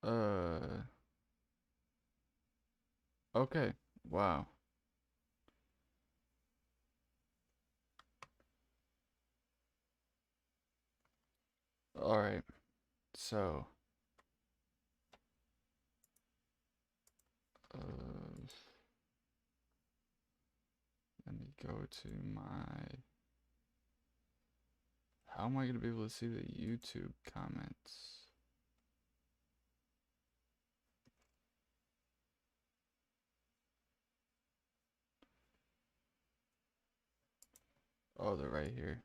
Uh, okay. Wow. All right. So, uh, let me go to my. How am I gonna be able to see the YouTube comments? Oh, they're right here.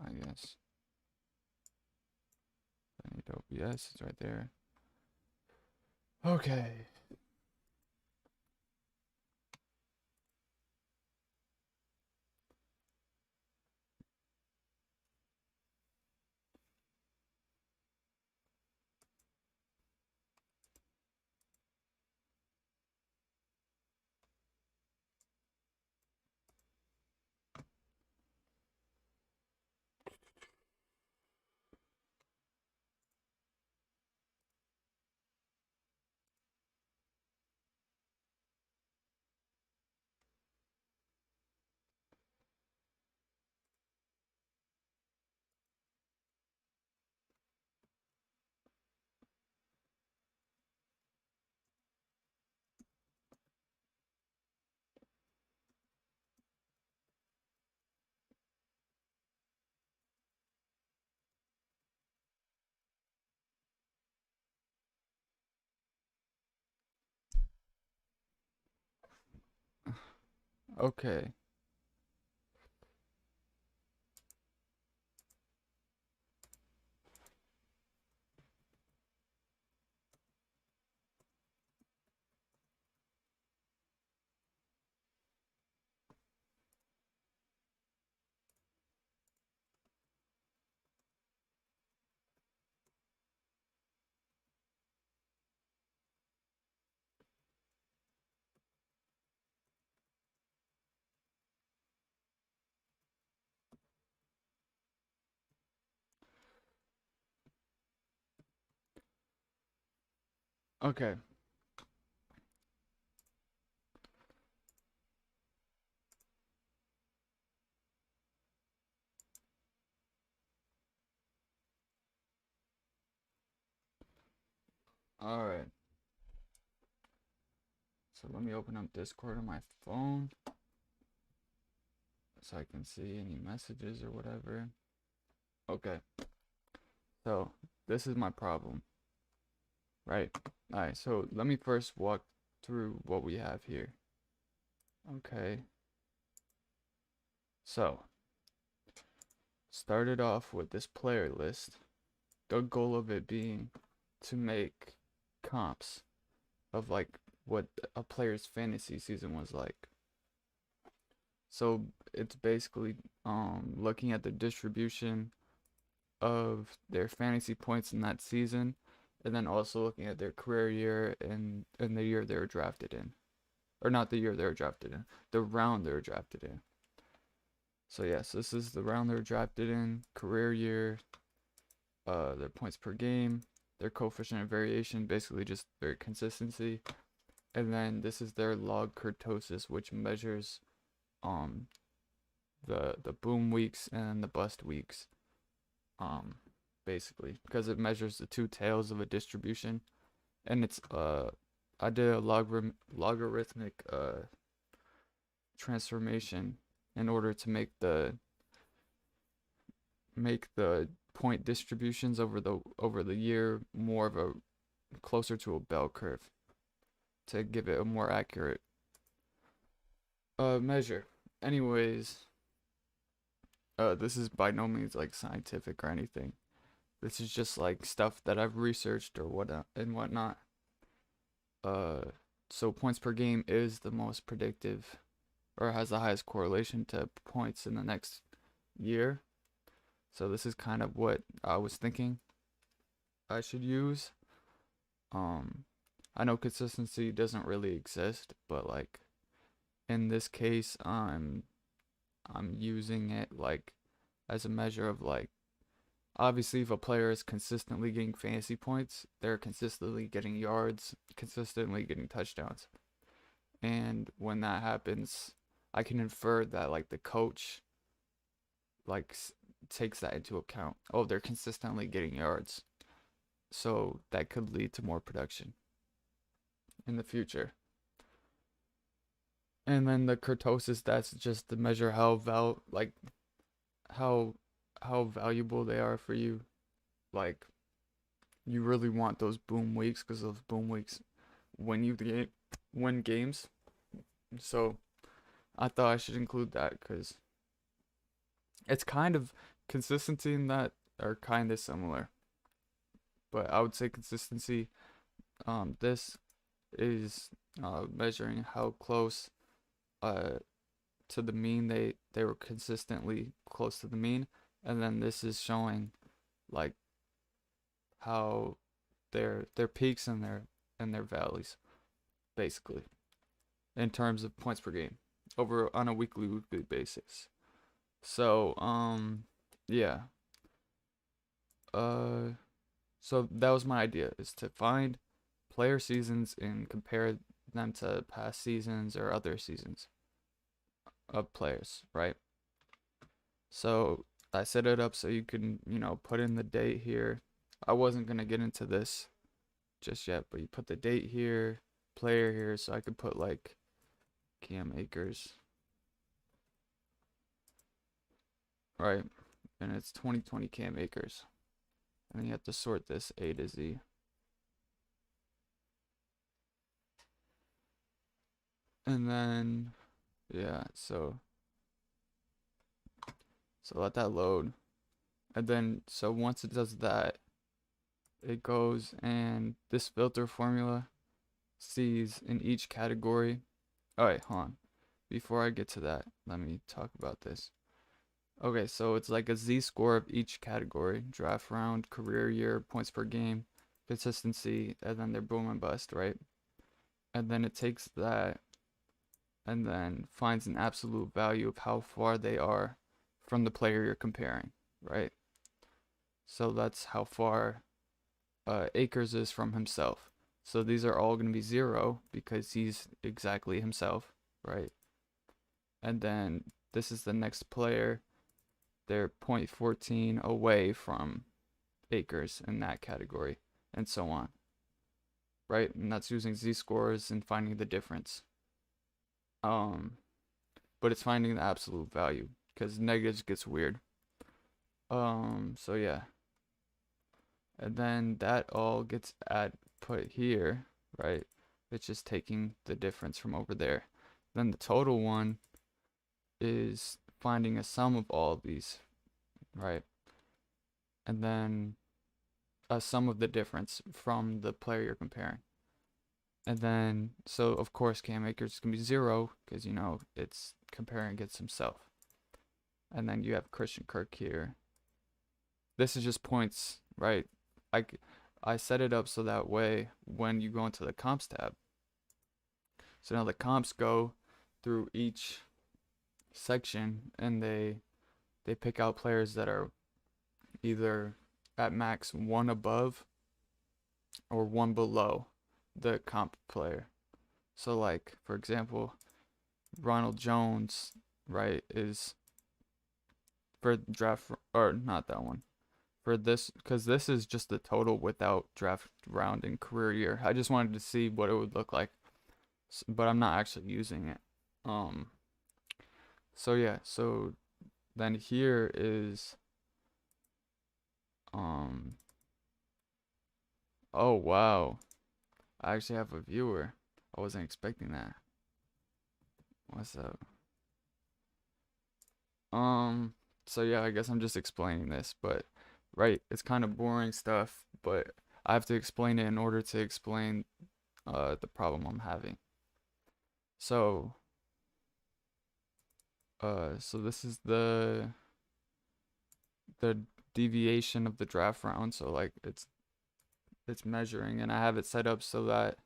I guess. I need OBS. It's right there. Okay. Okay. Okay. All right. So let me open up Discord on my phone so I can see any messages or whatever. Okay. So this is my problem, right? All right. So let me first walk through what we have here. Okay. So started off with this player list. The goal of it being to make comps of like what a player's fantasy season was like. So it's basically looking at the distribution of their fantasy points in that season, and then also looking at their career year and the year they were drafted in, or not the year they were drafted in, the round they were drafted in. So yes, this is the round they were drafted in, career year, their points per game, their coefficient of variation, basically just their consistency, and then this is their log kurtosis, which measures um the boom weeks and the bust weeks, um basically because it measures the two tails of a distribution, and it's I did a logarithmic transformation in order to make the point distributions over the year more of a closer to a bell curve to give it a more accurate measure. Anyways, this is by no means like scientific or anything. This is just like stuff that I've researched or whatnot. Uh, so points per game is the most predictive, or has the highest correlation to points in the next year. So this is kind of what I was thinking I should use. Um, I know consistency doesn't really exist, but like in this case, I'm using it like as a measure of like, obviously if a player is consistently getting fantasy points, they're consistently getting yards, consistently getting touchdowns. And when that happens, I can infer that like the coach like takes that into account. Oh, they're consistently getting yards. So that could lead to more production in the future. And then the kurtosis, that's just to measure how how valuable they are for you. Like you really want those boom weeks because those boom weeks win games. So I thought I should include that because it's kind of consistency in that are kind of similar. But I would say consistency. This is measuring how close uh to the mean they were consistently close to the mean, and then this is showing like how their peaks and their valleys basically in terms of points per game over on a weekly basis. So yeah. Uh so that was my idea, is to find player seasons and compare them to past seasons or other seasons of players, right? So I set it up so you can, put in the date here. I wasn't gonna get into this just yet, but you put the date here, player here, so I could put like Cam Akers, right? And it's 2020 Cam Akers. And then you have to sort this A to Z. And then, yeah, so let that load. And then, so once it does that, it goes and this filter formula sees in each category. All right, hold on. Before I get to that, let me talk about this. Okay, so it's like a z-score of each category: draft round, career year, points per game, consistency, and then their boom and bust, right? And then it takes that and then finds an absolute value of how far they are from the player you're comparing, right? So that's how far Akers is from himself. So these are all going to be 0 because he's exactly himself, right? And then this is the next player. They're 0.14 away from Akers in that category, and so on, right? And that's using z-scores and finding the difference. But it's finding the absolute value because negatives gets weird. So yeah. And then that all gets put here, right? It's just taking the difference from over there. Then the total one is finding a sum of all of these, right? And then a sum of the difference from the player you're comparing. And then, so of course Cam Akers is going to be 0 because, it's comparing against himself. And then you have Christian Kirk here. This is just points, right? I set it up so that way when you go into the comps tab, so now the comps go through each section and they pick out players that are either at max 1 above or 1 below the comp player. So like, for example, Ronald Jones, right, is for draft, or not that one, for this, because this is just the total without draft round and career year. I just wanted to see what it would look like, but I'm not actually using it. So yeah, so then here is oh wow, I actually have a viewer. I wasn't expecting that. What's up? So yeah, I guess I'm just explaining this, but right, it's kind of boring stuff, but I have to explain it in order to explain the problem I'm having. So so this is the deviation of the draft round, so like it's measuring, and I have it set up so that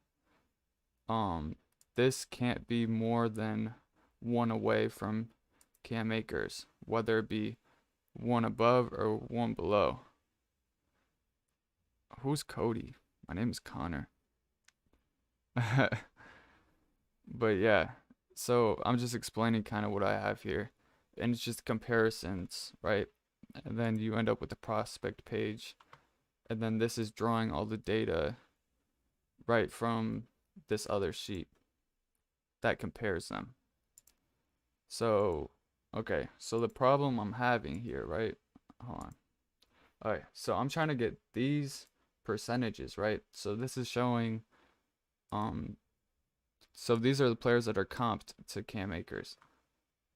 this can't be more than one away from Cam Akers, whether it be one above or one below. Who's Cody? My name is Connor. But yeah, so I'm just explaining kind of what I have here, and it's just comparisons, right? And then you end up with the prospect page, and then this is drawing all the data right from this other sheet that compares them. So, okay, so the problem I'm having here, right? Hold on. All right, so I'm trying to get these percentages, right? So this is showing, um, so these are the players that are comped to Cam Akers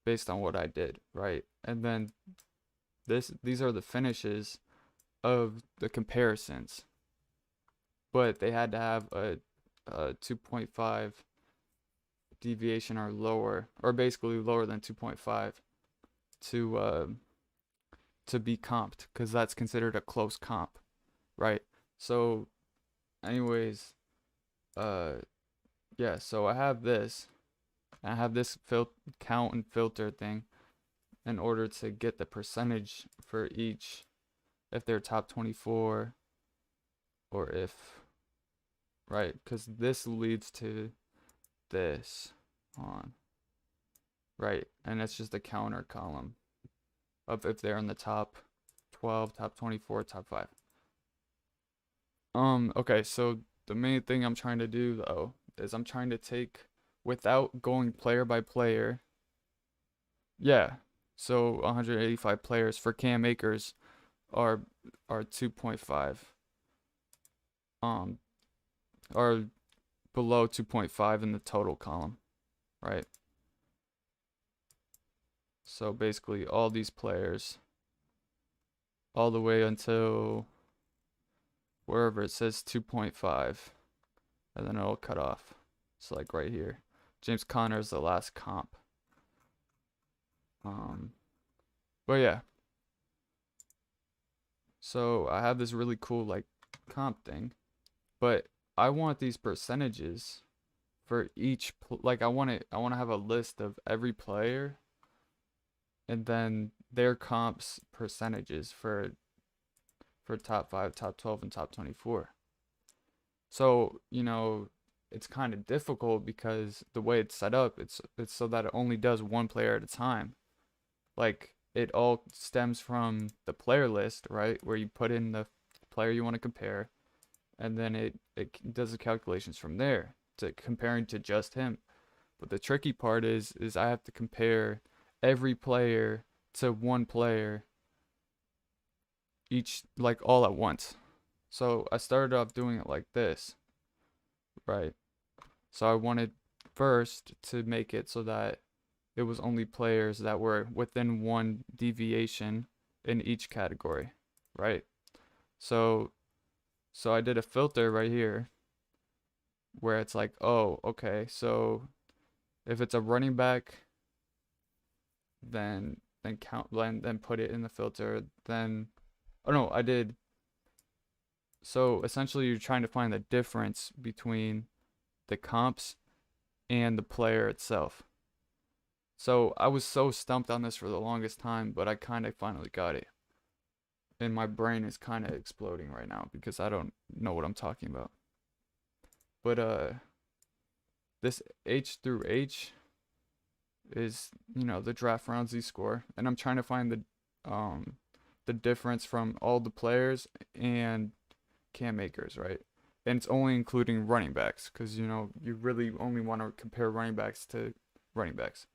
based on what I did, right? And then these are the finishes of the comparisons, but they had to have a 2.5 deviation or lower, or basically lower than 2.5 to be comped, because that's considered a close comp, right? So, anyways, uh, yeah. So I have this. I have this count and filter thing in order to get the percentage for each, if they're top 24, or if, right? Because this leads to this on, right? And it's just a counter column of if they're in the top 12, top 24, top 5. Okay, so the main thing I'm trying to do though is I'm trying to take, without going player by player. Yeah. So 185 players for Cam Akers are 2.5. Um are below 2.5 in the total column, right? So basically all these players all the way until wherever it says 2.5, and then it'll cut off. So like right here. James Conner is the last comp. But yeah. So I have this really cool like comp thing, but I want these percentages for each like I want to have a list of every player, and then their comps percentages for top 5, top 12, and top 24. So, it's kind of difficult because the way it's set up, it's so that it only does one player at a time. Like it all stems from the player list, right? Where you put in the player you want to compare, and then it does the calculations from there to comparing to just him. But the tricky part is I have to compare every player to one player each, like all at once. So I started off doing it like this, right? So I wanted first to make it so that it was only players that were within one deviation in each category, right? So so I did a filter right here where it's like, oh, okay, so if it's a running back, then count then put it in the filter. Then oh no, I did. So essentially you're trying to find the difference between the comps and the player itself. So I was so stumped on this for the longest time, but I kind of finally got it. And my brain is kind of exploding right now because I don't know what I'm talking about. But this H through H is, the draft round Z score, and I'm trying to find the difference from all the players and Cam Akers, right? And it's only including running backs because you really only want to compare running backs to running backs.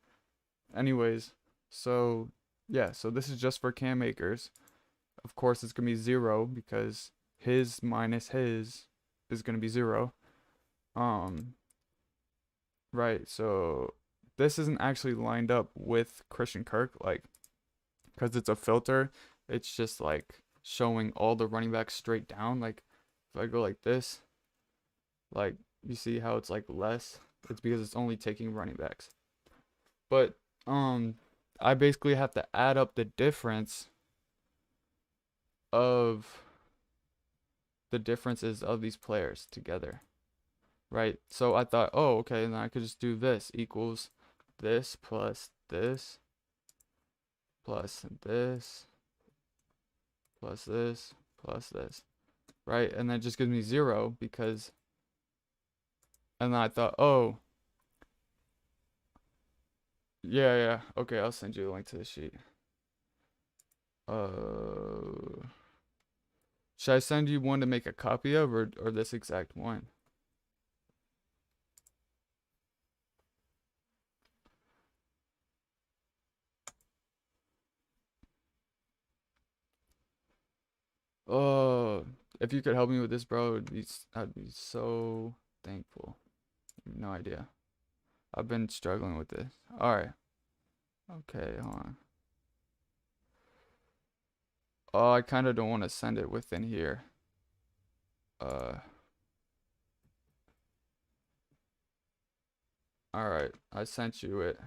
Anyways, so yeah, so this is just for Cam Akers. Of course, it's gonna be 0 because his minus his is gonna be 0. Um, right. So this isn't actually lined up with Christian Kirk, like, because it's a filter. It's just like showing all the running backs straight down. Like, if I go like this, like you see how it's like less. It's because it's only taking running backs. But I basically have to add up the difference of the differences of these players together, right? So I thought, oh, okay, then I could just do this equals this plus this plus this plus this plus this, right? And that just gives me 0 because, and then I thought, oh, yeah, okay, I'll send you a link to the sheet. Should I send you one to make a copy of, or this exact one? Oh, if you could help me with this, bro, I'd be so thankful. No idea. I've been struggling with this. All right. Okay, hold on. Oh, I kind of don't want to send it within here. All right. I sent you it.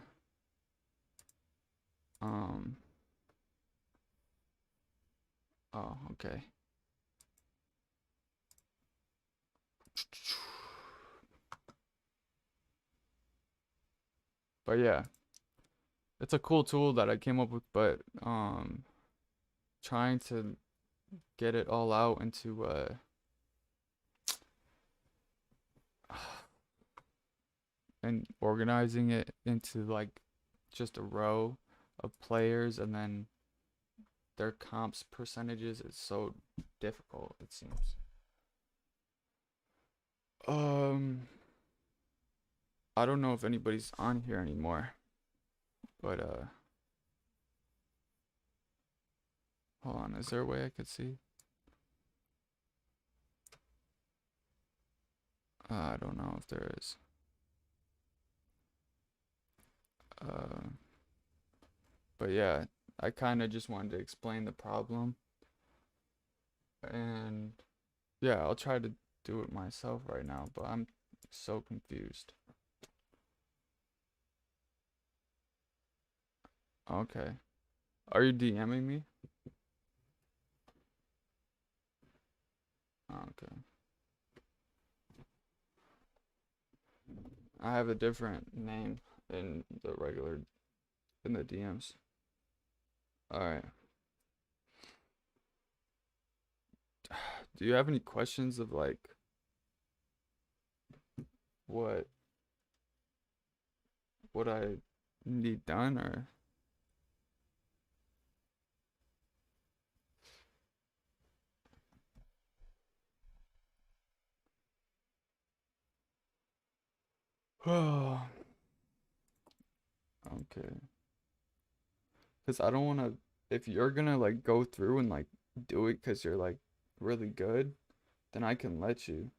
Oh, okay. But yeah, it's a cool tool that I came up with, but trying to get it all out into and organizing it into like just a row of players and then their comps percentages is so difficult, it seems. I don't know if anybody's on here anymore, but hold on, is there a way I could see? I don't know if there is. But yeah, I kind of just wanted to explain the problem, and yeah, I'll try to do it myself right now, but I'm so confused. Okay. Are you DMing me? Okay. I have a different name in the regular, in the DMs. Alright. Do you have any questions of like what I need done, or oh, okay. Because I don't want to, if you're gonna like go through and like do it because you're like really good, then I can let you.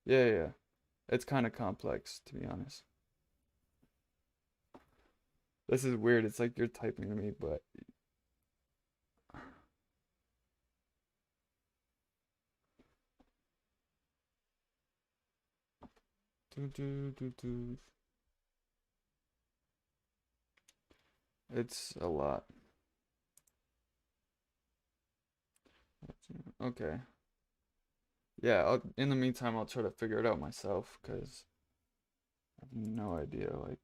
Yeah. It's kind of complex, to be honest. This is weird. It's like you're typing to me, but it's a lot. Okay. Yeah, in the meantime, I'll try to figure it out myself because I have no idea. Like,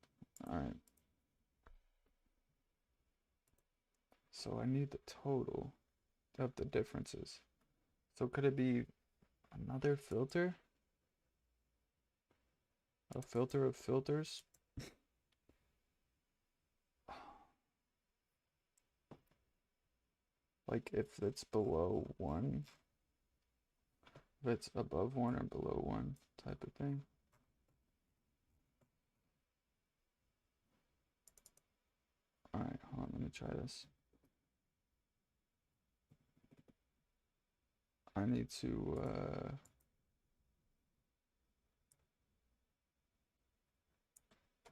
all right. So I need the total of the differences. So could it be another filter? A filter of filters? Like if it's below 1, if it's above 1 or below 1 type of thing. Alright, hold on, let me try this. I need to,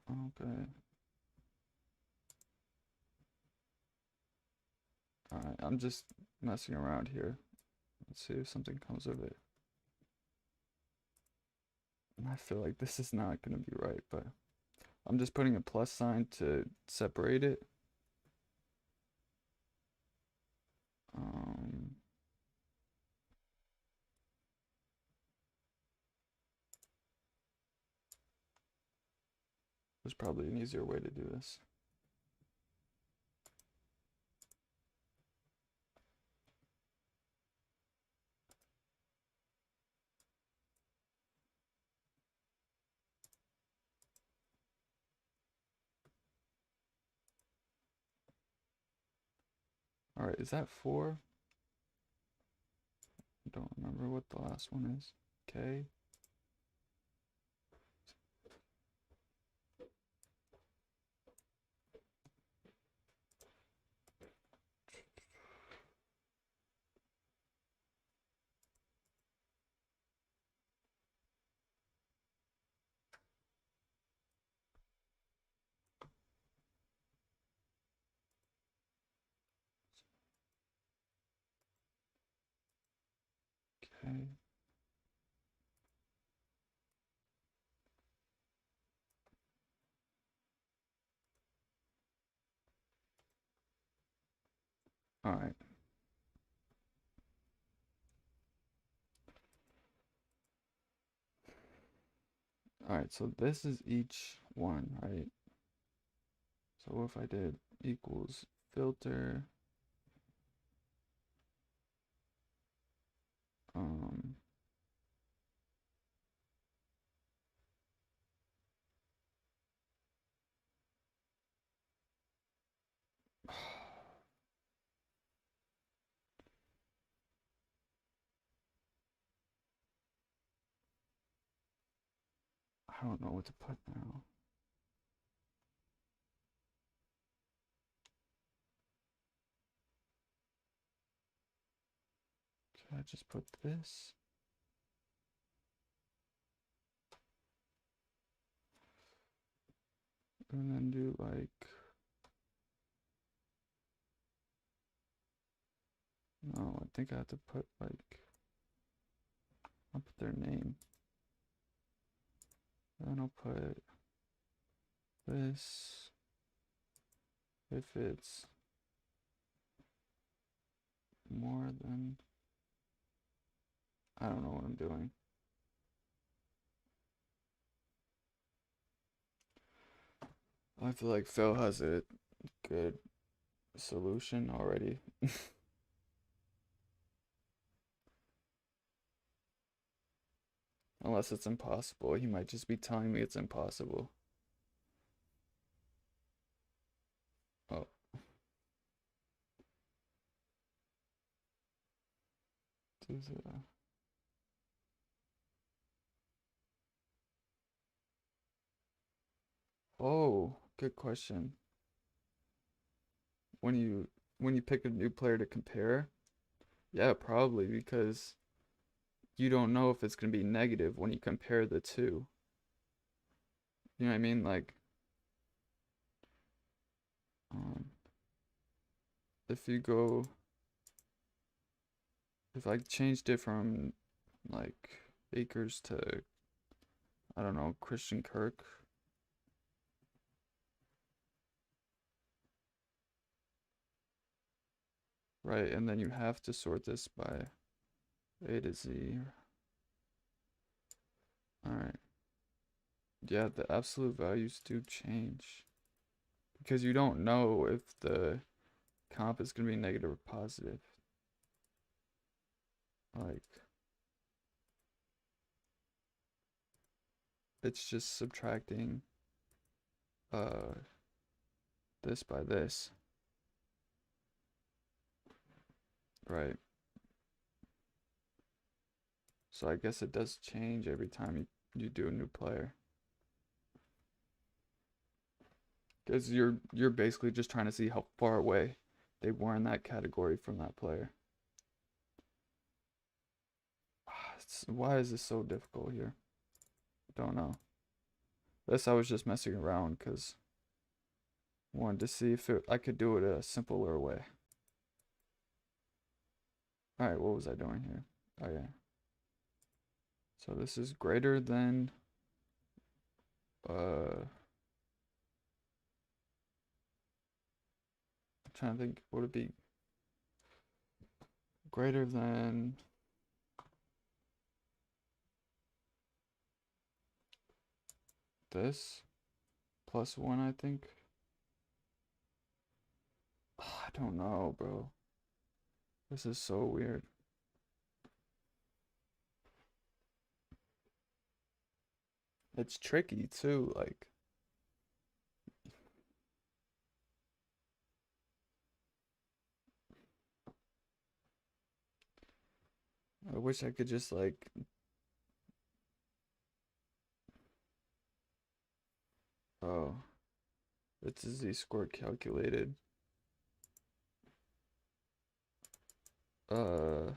okay. Alright, I'm just messing around here. Let's see if something comes of it. I feel like this is not going to be right, but I'm just putting a plus sign to separate it. There's probably an easier way to do this. All right, is that 4? I don't remember what the last one is. K. Okay. All right. All right, so this is each one, right? So what if I did equals filter, um, I don't know what to put now. Should I just put this? And then do like, no, I think I have to put like, I'll put their name. Then I'll put this if it's more than, I don't know what I'm doing. I feel like Phil has a good solution already. Unless it's impossible. He might just be telling me it's impossible. Oh. Oh, good question. When you pick a new player to compare, yeah, probably because you don't know if it's gonna be negative when you compare the two. You know what I mean? Like, um, if you go, if I changed it from like Akers to, I don't know, Christian Kirk. Right, and then you have to sort this by A to Z. Alright. Yeah, the absolute values do change. Because you don't know if the comp is going to be negative or positive. Like, it's just subtracting this by this. Right. So I guess it does change every time you do a new player. Because you're basically just trying to see how far away they were in that category from that player. Why is this so difficult here? Don't know. This I was just messing around because I wanted to see if I could do it a simpler way. Alright, what was I doing here? Oh yeah. So this is greater than I'm trying to think, would it be greater than this +1, I think. I don't know, bro. This is so weird. It's tricky too, like I wish I could just like oh, it's a z-score calculated. Uh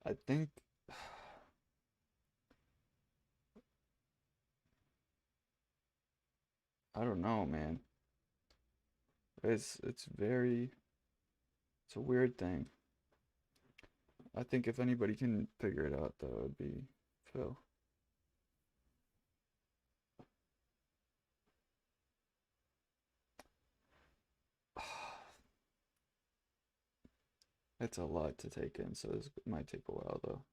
I think I don't know, man. It's very it's a weird thing. I think if anybody can figure it out, that would be Phil. It's a lot to take in, so this might take a while though.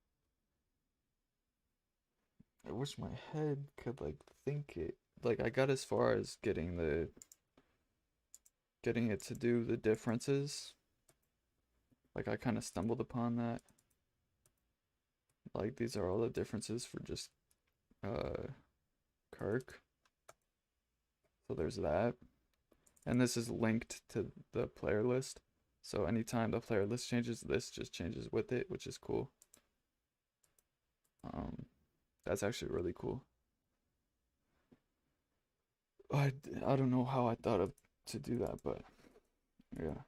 I wish my head could like think it. Like I got as far as getting it to do the differences. Like I kind of stumbled upon that. Like these are all the differences for just uh Kirk. So there's that. And this is linked to the player list. So anytime the player list changes, this just changes with it, which is cool. Um, that's actually really cool. I, I don't know how I thought of to do that, but yeah.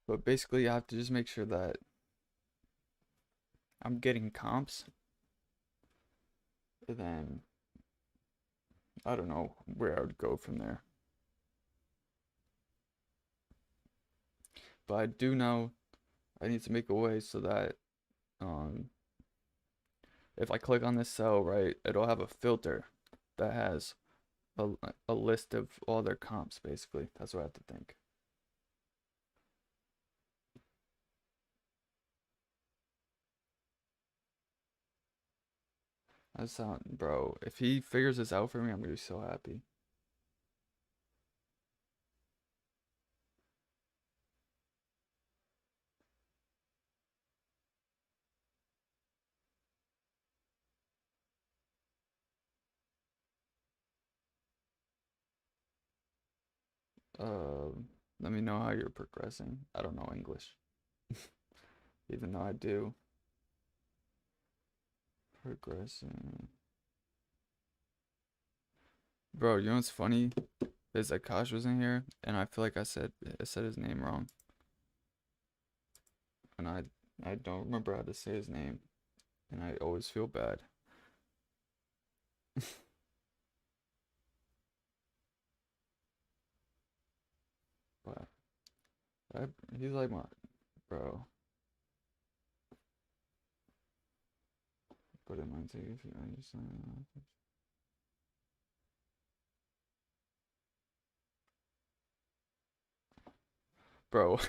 But basically, I have to just make sure that I'm getting comps, and then I don't know where I would go from there. But I do know I need to make a way so that um, if I click on this cell, right, it'll have a filter that has a, a list of all their comps, basically. That's what I have to think. That sound, bro. If he figures this out for me, I'm gonna be so happy. Let me know how you're progressing. I don't know English, even though I do. Progressing. Bro, you know what's funny? Is that Kosh was in here, and I feel like I said his name wrong, and I don't remember how to say his name, and I always feel bad. But I, he's like my bro. But it might take if you understand. Bro,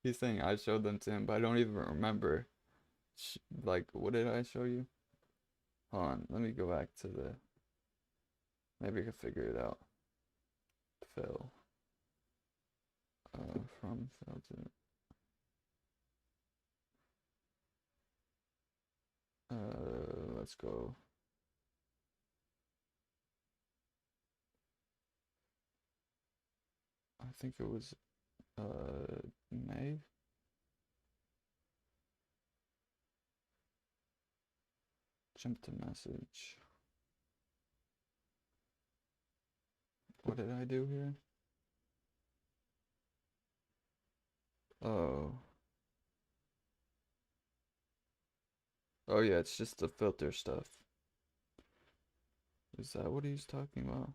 he's saying I showed them to him, but I don't even remember. Like, what did I show you? Hold on, let me go back to the. Maybe I can figure it out. Phil. From Phil to. Let's go. I think it was May. Jump to message. What did I do here? Oh. Oh yeah, it's just the filter stuff. Is that what he's talking about?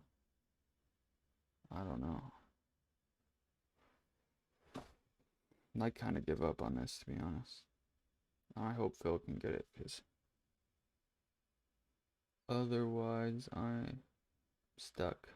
I don't know. I might kind of give up on this, to be honest. I hope Phil can get it, because otherwise I'm stuck.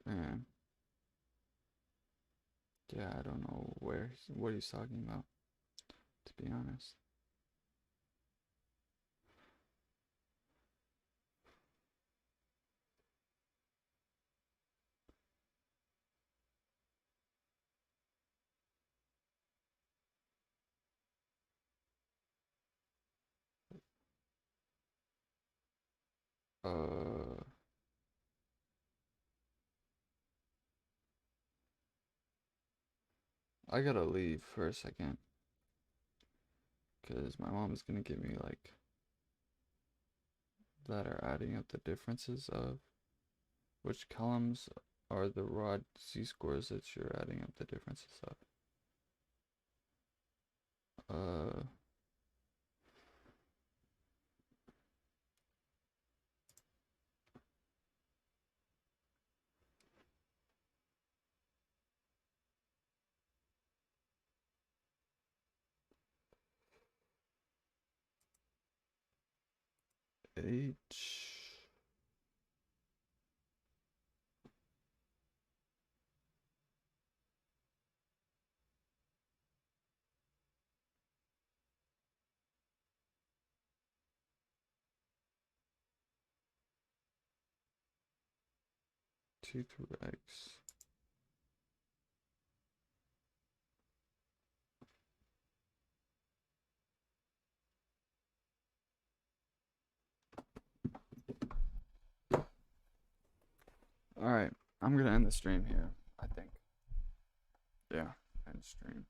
Man. Yeah, I don't know what he's talking about, to be honest. Uh, I gotta leave for a second, because my mom is gonna give me like that are adding up the differences of which columns are the raw z-scores that you're adding up the differences of. 8. T through X. Alright, I'm gonna end the stream here, I think. Yeah, end stream.